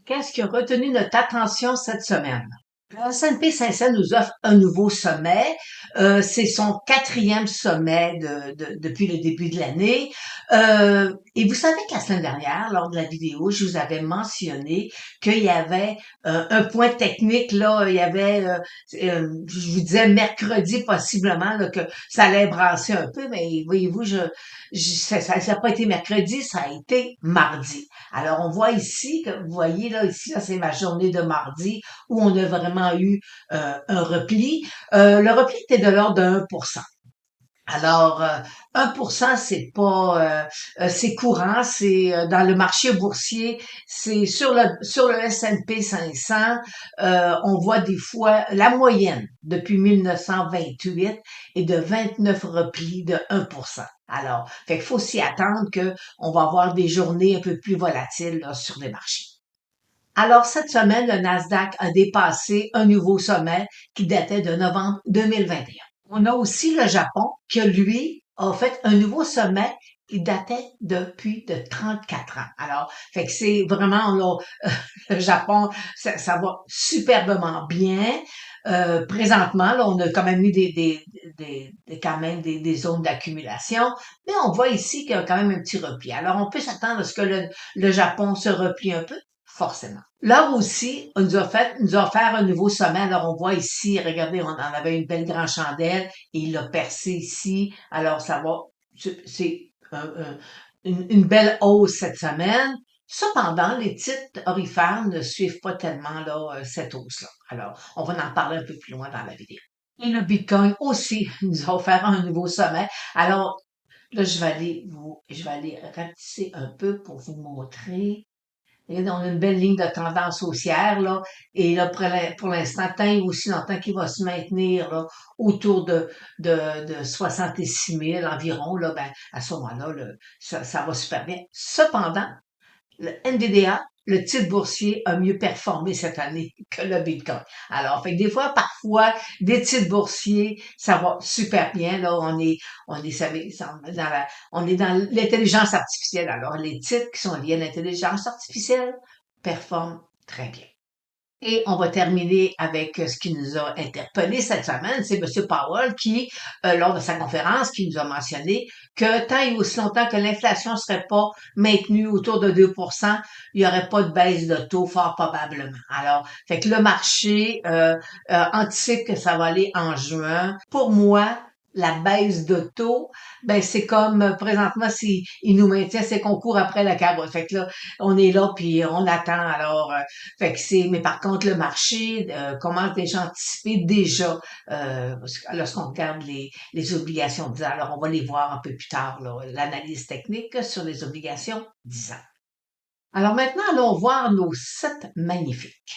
Qu'est-ce qui a retenu notre attention cette semaine? Le S&P 500 nous offre un nouveau sommet. C'est son quatrième sommet depuis le début de l'année. Et vous savez que la semaine dernière, lors de la vidéo, je vous avais mentionné qu'il y avait un point technique, là, il y avait, je vous disais mercredi possiblement là, que ça allait brasser un peu, mais voyez-vous, ça n'a pas été mercredi, ça a été mardi. Alors, on voit ici, que vous voyez là, ici, là, c'est ma journée de mardi où on a vraiment eu un repli. Le repli était de l'ordre de 1%. Alors, 1%, c'est courant, c'est dans le marché boursier, c'est sur le S&P 500, on voit des fois la moyenne depuis 1928 est de 29 replis de 1%. Alors, fait qu'il faut s'y attendre que on va avoir des journées un peu plus volatiles là, sur les marchés. Alors, cette semaine, le Nasdaq a dépassé un nouveau sommet qui datait de novembre 2021. On a aussi le Japon qui, lui, a fait un nouveau sommet qui datait depuis de 34 ans. Alors, fait que c'est vraiment là, le Japon, ça va superbement bien. Présentement, là, on a quand même eu quand même des zones d'accumulation, mais on voit ici qu'il y a quand même un petit repli. Alors, on peut s'attendre à ce que le Japon se replie un peu, forcément. Là aussi, nous a offert un nouveau sommet. Alors, on voit ici, regardez, on en avait une belle grande chandelle et il l'a percé ici. Alors, ça va, c'est une belle hausse cette semaine. Cependant, les titres orifères ne suivent pas tellement là, cette hausse-là. Alors, on va en parler un peu plus loin dans la vidéo. Et le Bitcoin aussi nous a offert un nouveau sommet. Alors, là, je vais aller rapetisser un peu pour vous montrer. Regardez, on a une belle ligne de tendance haussière, là. Et là, pour l'instant, tant et aussi longtemps qu'il va se maintenir, là, autour de 66 000 environ, là, ben, à ce moment-là, ça va super bien. Cependant, le NVDA, le titre boursier, a mieux performé cette année que le Bitcoin. Alors, fait que des fois, parfois, des titres boursiers, ça va super bien. Là, savez, on est dans l'intelligence artificielle. Alors, les titres qui sont liés à l'intelligence artificielle performent très bien. Et on va terminer avec ce qui nous a interpellé cette semaine, c'est M. Powell qui, lors de sa conférence, qui nous a mentionné que tant et aussi longtemps que l'inflation ne serait pas maintenue autour de 2%, il n'y aurait pas de baisse de taux, fort probablement. Alors, fait que le marché anticipe que ça va aller en juin. Pour moi, la baisse de taux, ben c'est comme présentement il nous maintient ses concours après la carotte. Fait que là, on est là puis on attend. Alors, fait que mais par contre, le marché commence déjà à anticiper déjà lorsqu'on regarde les obligations 10 ans. Alors, on va les voir un peu plus tard, là, l'analyse technique sur les obligations 10 ans. Alors maintenant, allons voir nos 7 magnifiques.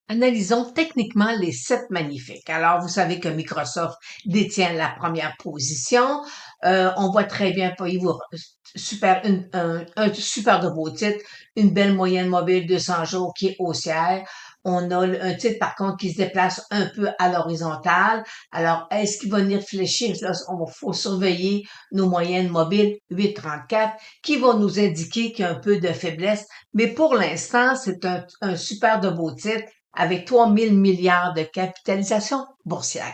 Analysons techniquement les 7 magnifiques. Alors, vous savez que Microsoft détient la première position. On voit très bien, voyez-vous, un super de beau titre, une belle moyenne mobile 200 jours qui est haussière. On a un titre, par contre, qui se déplace un peu à l'horizontale. Alors, est-ce qu'il va venir fléchir? Là, faut surveiller nos moyennes mobiles 8,34 qui vont nous indiquer qu'il y a un peu de faiblesse. Mais pour l'instant, c'est un super de beau titre avec 3 000 milliards de capitalisation boursière.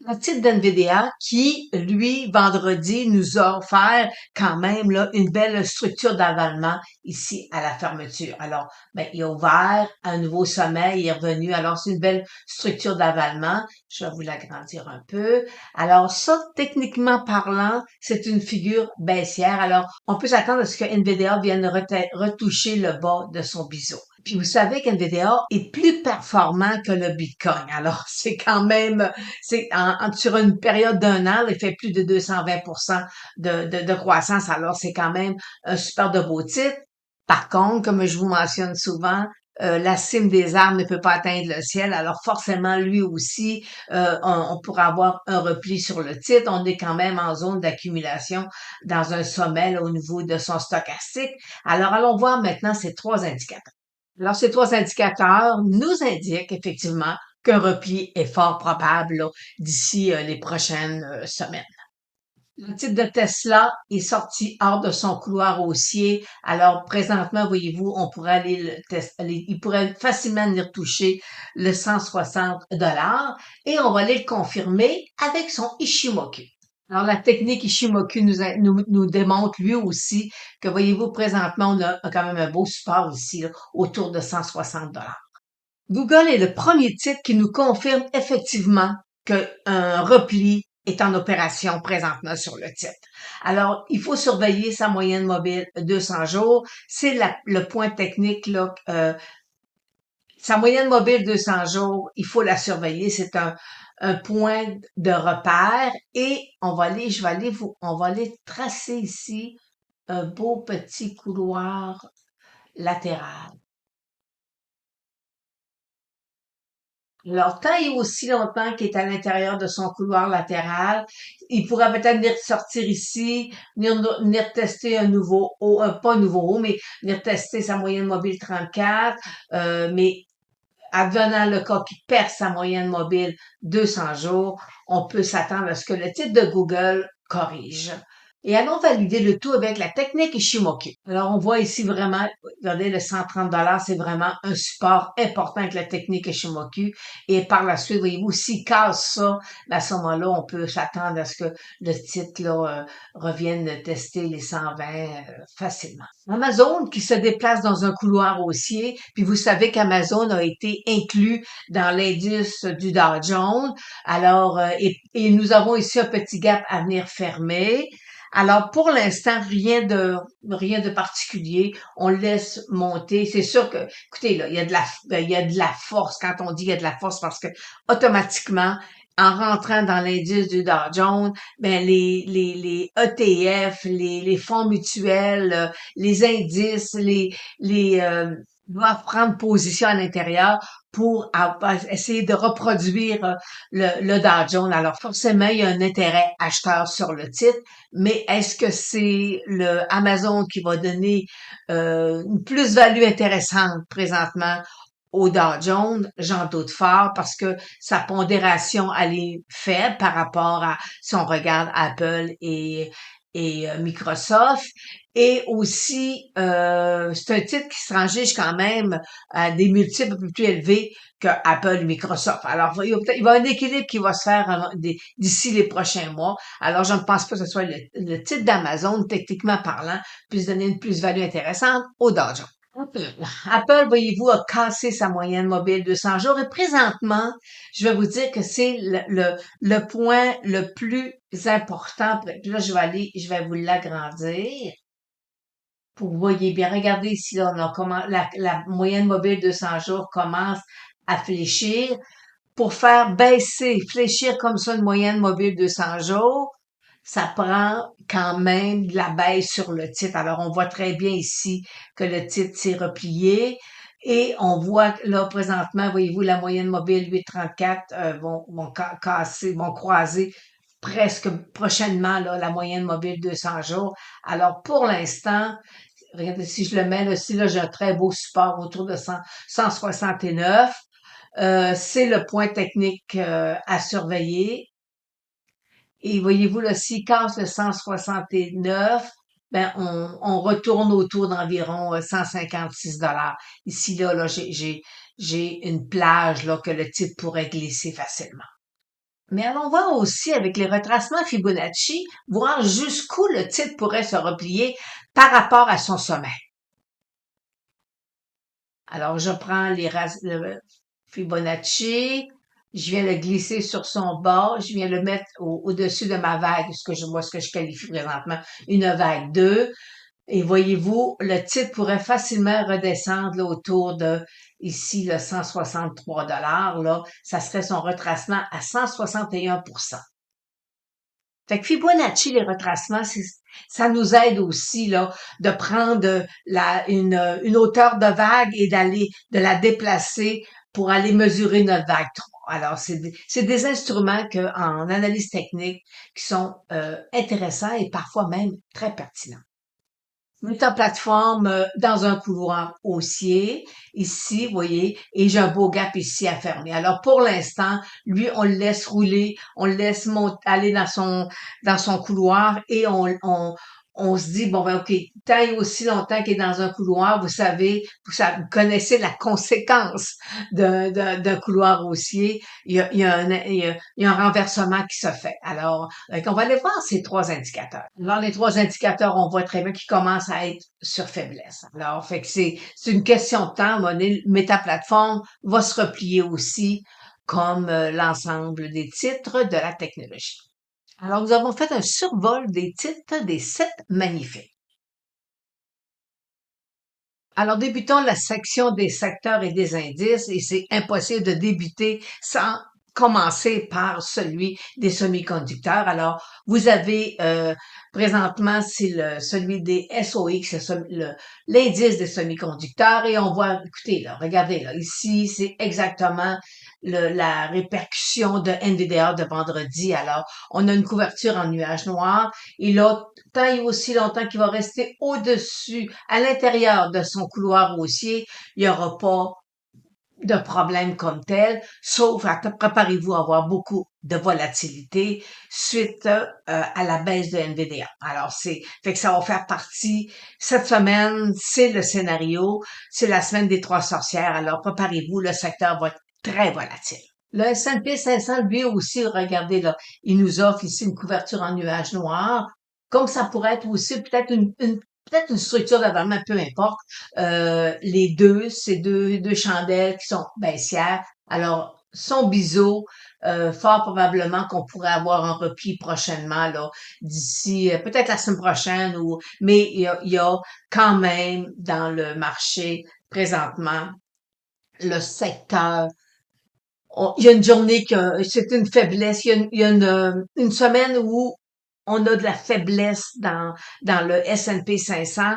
Le titre d'NVDA qui, lui, vendredi, nous a offert quand même là, une belle structure d'avalement ici à la fermeture. Alors, ben, il a ouvert un nouveau sommet, il est revenu. Alors, c'est une belle structure d'avalement. Je vais vous l'agrandir un peu. Alors, ça, techniquement parlant, c'est une figure baissière. Alors, on peut s'attendre à ce que NVDA vienne retoucher le bas de son biseau. Puis vous savez qu'NVDA est plus performant que le Bitcoin. Alors, c'est quand même sur une période d'un an, il fait plus de 220% de croissance. Alors, c'est quand même un super de beau titre. Par contre, comme je vous mentionne souvent, la cime des arbres ne peut pas atteindre le ciel. Alors, forcément, lui aussi, on pourra avoir un repli sur le titre. On est quand même en zone d'accumulation dans un sommet là, au niveau de son stochastique. Alors, allons voir maintenant ces 3 indicateurs. Alors, ces 3 indicateurs nous indiquent effectivement qu'un repli est fort probable là, d'ici les prochaines semaines. Le titre de Tesla est sorti hors de son couloir haussier. Alors, présentement, voyez-vous, on pourrait aller le tester, il pourrait facilement venir toucher le 160 et on va aller le confirmer avec son Ishimoku. Alors, la technique Ishimoku nous démontre lui aussi que, voyez-vous, présentement, on a quand même un beau support ici, là, autour de 160 Google est le premier titre qui nous confirme effectivement qu'un repli est en opération présentement sur le titre. Alors, il faut surveiller sa moyenne mobile 200 jours. C'est le point technique là. Sa moyenne mobile 200 jours, il faut la surveiller. C'est un point de repère et on va aller tracer ici un beau petit couloir latéral. Alors, tant et aussi longtemps qu'il est à l'intérieur de son couloir latéral, il pourra peut-être venir sortir ici, venir tester un nouveau haut, pas un nouveau haut, mais venir tester sa moyenne mobile 34, mais advenant le cas qu'il perd sa moyenne mobile 200 jours, on peut s'attendre à ce que le titre de Google corrige. Et allons valider le tout avec la technique Ishimoku. Alors, on voit ici vraiment, regardez, le 130 c'est vraiment un support important avec la technique Ishimoku. Et par la suite, voyez-vous, s'il casse ça, à ce moment-là, on peut s'attendre à ce que le titre là, revienne tester les 120 facilement. Amazon qui se déplace dans un couloir haussier, puis vous savez qu'Amazon a été inclus dans l'indice du Dow Jones. Alors, et nous avons ici un petit gap à venir fermer. Alors, pour l'instant, rien de particulier. On le laisse monter. C'est sûr que, écoutez, là, il y a de la force. Quand on dit il y a de la force, parce que automatiquement, en rentrant dans l'indice du Dow Jones, ben les ETF, les fonds mutuels, les indices, doivent prendre position à l'intérieur pour essayer de reproduire le Dow Jones. Alors forcément, il y a un intérêt acheteur sur le titre, mais est-ce que c'est le Amazon qui va donner une plus-value intéressante présentement au Dow Jones? J'en doute fort parce que sa pondération elle est faible par rapport à si on regarde Apple et Microsoft. Et aussi, c'est un titre qui se range quand même à des multiples un peu plus élevés que Apple et Microsoft. Alors, il va y avoir un équilibre qui va se faire d'ici les prochains mois. Alors, je ne pense pas que ce soit le titre d'Amazon, techniquement parlant, puisse donner une plus-value intéressante au Dow Jones. Apple, voyez-vous, a cassé sa moyenne mobile 200 jours et présentement, je vais vous dire que c'est le point le plus important. Puis là, je vais vous l'agrandir pour que vous voyez bien. Regardez ici, là, on a la moyenne mobile 200 jours commence à fléchir. Pour faire baisser, fléchir comme ça une moyenne mobile 200 jours, ça prend quand même de la baisse sur le titre. Alors, on voit très bien ici que le titre s'est replié et on voit là présentement, voyez-vous, la moyenne mobile 834 vont casser, vont croiser presque prochainement là, la moyenne mobile 200 jours. Alors, pour l'instant, regardez, si je le mets là, ici, là, j'ai un très beau support autour de 169. C'est le point technique à surveiller. Et voyez-vous, là, s'il casse le 169, ben on retourne autour d'environ 156 Ici, là, j'ai une plage là, que le titre pourrait glisser facilement. Mais allons voir aussi avec les retracements Fibonacci, voir jusqu'où le titre pourrait se replier par rapport à son sommet. Alors, je prends le Fibonacci, je viens le glisser sur son bas, je viens le mettre au-dessus de ma vague, ce que je qualifie présentement une vague 2. Et voyez-vous, le titre pourrait facilement redescendre là, autour de ici le 163 là, ça serait son retracement à 161%. Fait que Fibonacci, les retracements, ça nous aide aussi là de prendre une hauteur de vague et de la déplacer pour aller mesurer notre vague 3. Alors, c'est des instruments en analyse technique qui sont intéressants et parfois même très pertinents. ta plateforme dans un couloir haussier, ici, vous voyez, et j'ai un beau gap ici à fermer. Alors pour l'instant, lui, on le laisse rouler, on le laisse aller dans son couloir et on se dit, bon ben ok, tant et aussi longtemps qu'il est dans un couloir, vous connaissez la conséquence d'un couloir haussier. Il y a un renversement qui se fait. Alors, on va aller voir ces trois indicateurs. Alors, les trois indicateurs, on voit très bien qu'ils commencent à être sur faiblesse. Alors, fait que c'est une question de temps. À un moment donné, Meta-Plateforme va se replier aussi comme l'ensemble des titres de la technologie. Alors, nous avons fait un survol des titres des 7 magnifiques. Alors, débutons la section des secteurs et des indices, et c'est impossible de débuter sans commencer par celui des semi-conducteurs. Alors, vous avez présentement, c'est celui des SOX, c'est l'indice des semi-conducteurs, et on voit, écoutez, là, regardez, là, ici, c'est exactement la répercussion de NVDA de vendredi. Alors, on a une couverture en nuage noir, et là, tant et aussi longtemps qu'il va rester au-dessus, à l'intérieur de son couloir haussier, il n'y aura pas de problème comme tel, sauf préparez-vous à avoir beaucoup de volatilité suite à la baisse de NVDA. Alors, fait que ça va faire partie, cette semaine, c'est le scénario, c'est la semaine des trois sorcières, alors préparez-vous, le secteur va être très volatile. Le S&P 500, lui aussi, regardez là, il nous offre ici une couverture en nuage noir, comme ça pourrait être aussi peut-être peut-être une structure d'avant, peu importe. Les deux, ces deux chandelles qui sont baissières. Alors, son biseau, fort probablement qu'on pourrait avoir un repli prochainement, là, d'ici peut-être la semaine prochaine, mais il y a quand même dans le marché présentement le secteur il y a une journée que c'est une faiblesse. Il y a une semaine où on a de la faiblesse dans le S&P 500.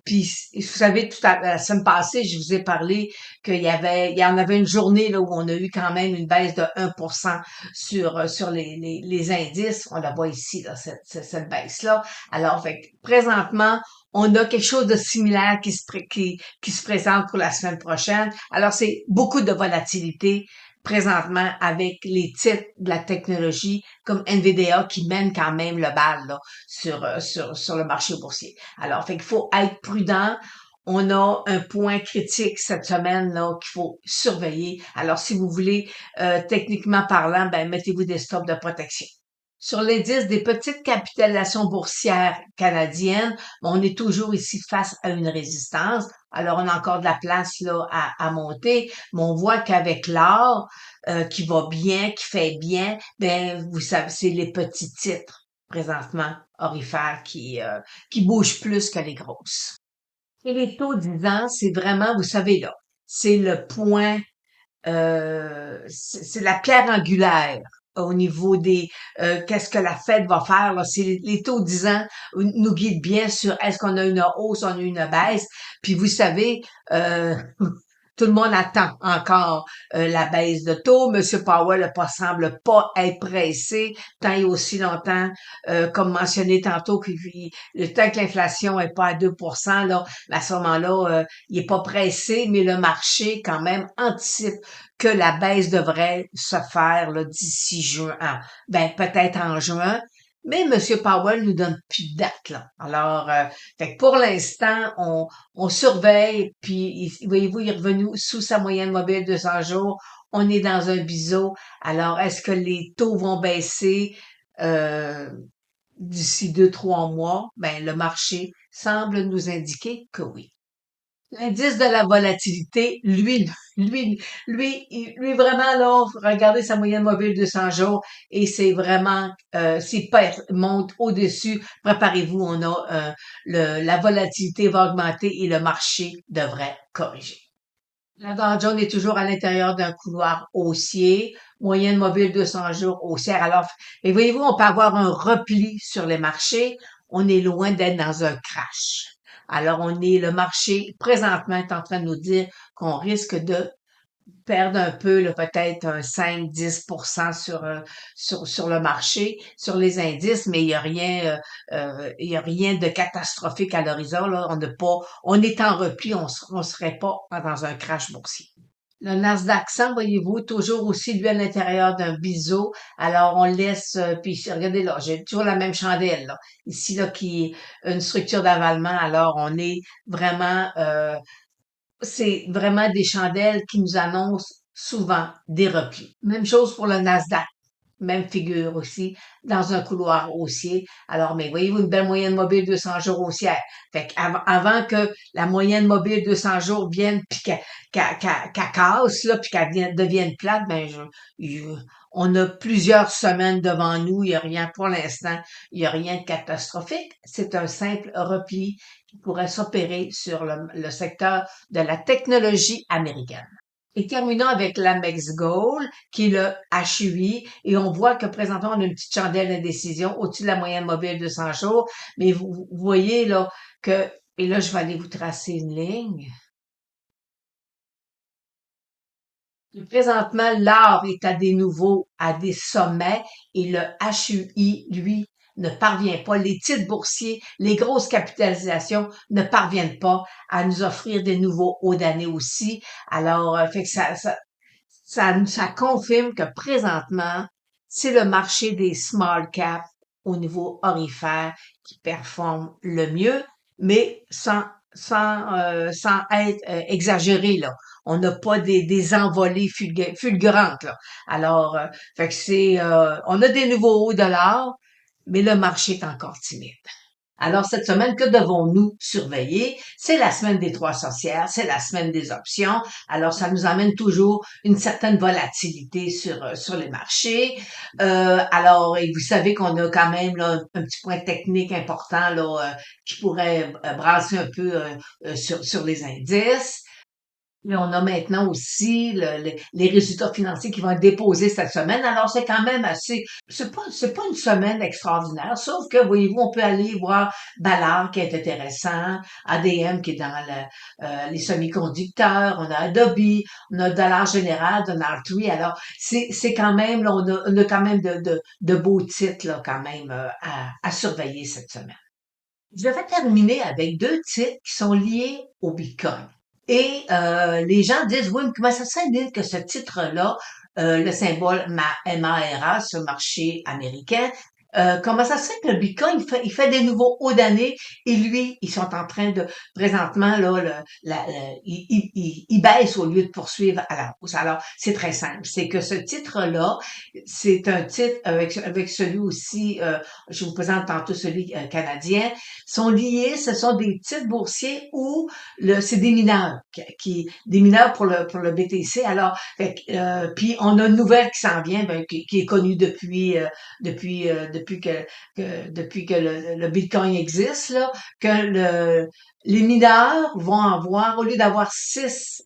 Puis, vous savez, la semaine passée, je vous ai parlé il y en avait une journée là où on a eu quand même une baisse de 1% sur les indices. On la voit ici, là, cette baisse-là. Alors, fait que, présentement, on a quelque chose de similaire qui se présente pour la semaine prochaine. Alors, c'est beaucoup de volatilité présentement avec les titres de la technologie comme NVDA qui mène quand même le bal là, sur le marché boursier. Alors, fait qu'il faut être prudent. On a un point critique cette semaine là qu'il faut surveiller. Alors, si vous voulez, techniquement parlant, ben mettez-vous des stops de protection. Sur l'indice des petites capitalisations boursières canadiennes, on est toujours ici face à une résistance. Alors, on a encore de la place là à monter, mais on voit qu'avec l'or qui va bien, qui fait bien, ben vous savez, c'est les petits titres présentement orifères qui bougent plus que les grosses. Et les taux 10 ans, c'est vraiment, vous savez là, c'est le point c'est la pierre angulaire au niveau des qu'est-ce que la Fed va faire là. C'est les taux 10 ans nous guident bien sur est-ce qu'on a une hausse, on a une baisse. Puis vous savez, tout le monde attend encore la baisse de taux. Monsieur Powell semble pas être pressé tant et aussi longtemps, comme mentionné tantôt, le temps que l'inflation est pas à 2%, là, à ce moment-là, il est pas pressé, mais le marché quand même anticipe que la baisse devrait se faire là, d'ici juin. Ben peut-être en juin. Mais M. Powell nous donne plus de date, là. Alors, fait que pour l'instant, on surveille, puis voyez-vous, il est revenu sous sa moyenne mobile 200 jours. On est dans un biseau. Alors, est-ce que les taux vont baisser d'ici 2, 3 mois? Ben, le marché semble nous indiquer que oui. L'indice de la volatilité, vraiment là, regardez sa moyenne mobile de 100 jours et c'est vraiment, s'il monte au-dessus, préparez-vous, la volatilité va augmenter et le marché devrait corriger. La Dow Jones est toujours à l'intérieur d'un couloir haussier, moyenne mobile 200 jours haussière. Alors, et voyez-vous, on peut avoir un repli sur les marchés. On est loin d'être dans un crash. Alors, le marché présentement est en train de nous dire qu'on risque perdent un peu, là, peut-être un 5-10 sur le marché, sur les indices, mais il y a rien de catastrophique à l'horizon, là. On est en repli, on serait pas dans un crash boursier. Le Nasdaq 100, voyez-vous, toujours aussi, lui, à l'intérieur d'un biseau. Alors, on laisse, puis regardez là, j'ai toujours la même chandelle, là. Ici, là, qui est une structure d'avalement. Alors, on est vraiment, c'est vraiment des chandelles qui nous annoncent souvent des replis. Même chose pour le Nasdaq. Même figure aussi, dans un couloir haussier. Alors, mais voyez-vous, une belle moyenne mobile 200 jours haussière. Fait avant que la moyenne mobile 200 jours vienne, puis qu'elle casse, là, puis devienne plate, on a plusieurs semaines devant nous. Il n'y a rien, pour l'instant, il n'y a rien de catastrophique. C'est un simple repli qui pourrait s'opérer sur le secteur de la technologie américaine. Et terminons avec l'Amex Gold, qui est le HUI, et on voit que présentement, on a une petite chandelle d'indécision au-dessus de la moyenne mobile de 100 jours, mais vous voyez là et là, je vais aller vous tracer une ligne. Présentement, l'or est à des nouveaux, à des sommets, et le HUI, lui, ne parvient pas. Les titres boursiers, les grosses capitalisations ne parviennent pas à nous offrir des nouveaux hauts d'année aussi. Alors, fait que ça confirme que présentement, c'est le marché des small caps au niveau orifère qui performe le mieux, mais sans être exagéré, là. On n'a pas des envolées fulgurantes, là. Alors, fait que on a des nouveaux hauts dollars, mais le marché est encore timide. Alors, cette semaine, que devons-nous surveiller? C'est la semaine des trois sorcières, c'est la semaine des options. Alors, ça nous amène toujours une certaine volatilité sur les marchés. Alors, et vous savez qu'on a quand même là, un petit point technique important là, qui pourrait brasser un peu sur les indices. Mais on a maintenant aussi les résultats financiers qui vont être déposés cette semaine. Alors, c'est quand même c'est pas une semaine extraordinaire, sauf que, voyez-vous, on peut aller voir Ballard qui est intéressant, ADM qui est dans les semi-conducteurs, on a Adobe, on a Dollar Général, Dollar Tree. Alors, c'est quand même, là, on a quand même de beaux titres, là, quand même, à surveiller cette semaine. Je vais terminer avec deux titres qui sont liés au Bitcoin. Et les gens disent, oui, mais comment ça se fait que ce titre-là, le symbole MARA sur le marché américain, comment ça se fait que le Bitcoin, il fait des nouveaux hauts d'année et lui, ils sont en train de, présentement, là, il baisse au lieu de poursuivre à la hausse. Alors, c'est très simple. C'est que ce titre-là, c'est un titre avec celui aussi, je vous présente tantôt celui canadien, sont liés, ce sont des titres boursiers où c'est des mineurs des mineurs pour le BTC. Alors, puis on a une nouvelle qui s'en vient, qui est connue depuis que le Bitcoin existe, là, que les mineurs vont avoir, au lieu d'avoir 6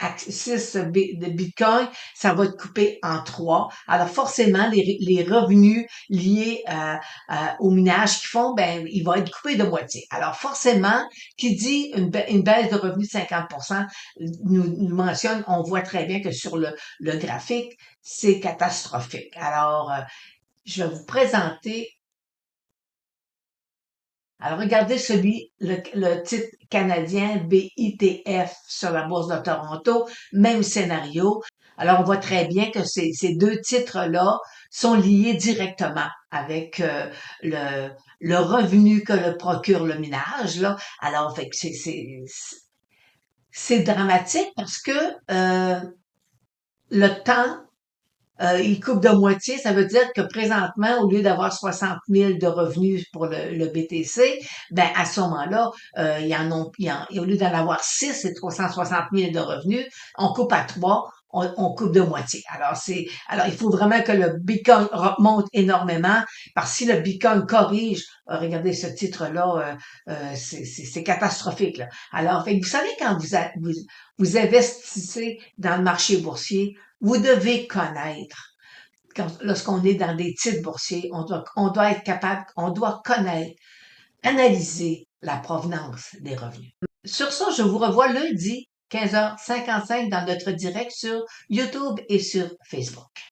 de Bitcoin, ça va être coupé en 3. Alors forcément, les revenus liés au minage qu'ils font, ben, il va être coupé de moitié. Alors forcément, qui dit une baisse de revenus de 50%, nous mentionne, on voit très bien que sur le graphique, c'est catastrophique. Alors, je vais vous présenter. Alors, regardez le titre canadien BITF sur la Bourse de Toronto, même scénario. Alors, on voit très bien que ces deux titres-là sont liés directement avec le revenu que le procure le minage, là. Alors, fait que c'est dramatique parce que le temps il coupe de moitié, ça veut dire que présentement, au lieu d'avoir 60 000 de revenus pour le BTC, ben à ce moment-là, au lieu d'en avoir 6 et 360 000 de revenus, on coupe à 3, on coupe de moitié. Alors il faut vraiment que le Bitcoin remonte énormément, parce que si le Bitcoin corrige, regardez ce titre-là, c'est catastrophique, là. Alors, fait que vous savez, quand vous investissez dans le marché boursier, vous devez connaître. Lorsqu'on est dans des titres boursiers, on doit être capable, on doit connaître, analyser la provenance des revenus. Sur ça, je vous revois lundi 15h55 dans notre direct sur YouTube et sur Facebook.